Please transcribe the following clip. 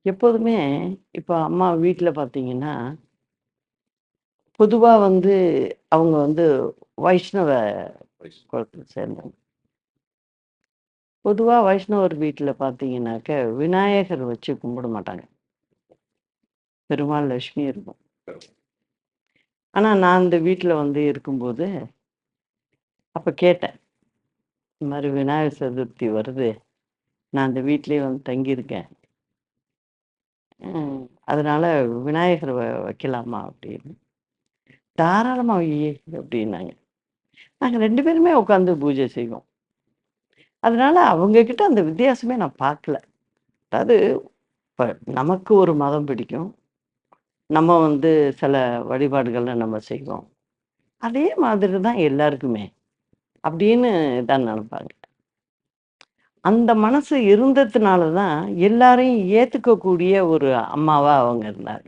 எப்போதுமே இப்போ அம்மா வீட்ல பார்த்தீங்கன்னா, பொதுவா வந்து அவங்க வந்து வைஷ்ணவ குலத்த சேர்ந்தவங்க. பொதுவா வைஷ்ணவர் வீட்ல பார்த்தீங்கன்னாக்க, விநாயகர் வச்சு கும்பிட மாட்டாங்க. பெருமாள், லட்சுமி இருக்கும். ஆனா நான் இந்த வீட்ல வந்து இருக்கும்போது, அப்ப கேட்டேன். இந்த மாரி விநாயகர் சதுர்த்தி வருது. நான் இந்த வீட்லயே வந்து தங்கியிருக்கேன். ம். அதனால விநாயகர் வைக்கலாமா? அப்படின்னு. தாராளமா வையி அப்படின்னாங்க. நாங்க 2 பேருமே உட்காந்து பூஜை செய்வோம். அதனால அவங்க கிட்ட அந்த வித்தியாசமே நான் பார்க்கல. அதாவது இப்ப நமக்கு ஒரு மதம் பிடிக்கும். நம்ம வந்து சில வழிபாடுகள நம்ம செய்வோம். அதே மாதிரி தான் எல்லாருக்குமே. அப்படின்னு தான் நெனப்பாங்க. அந்த மனசு இருந்ததுனால தான் எல்லாரையும் ஏத்துக்கக்கூடிய ஒரு அம்மாவா அவங்க இருந்தாங்க.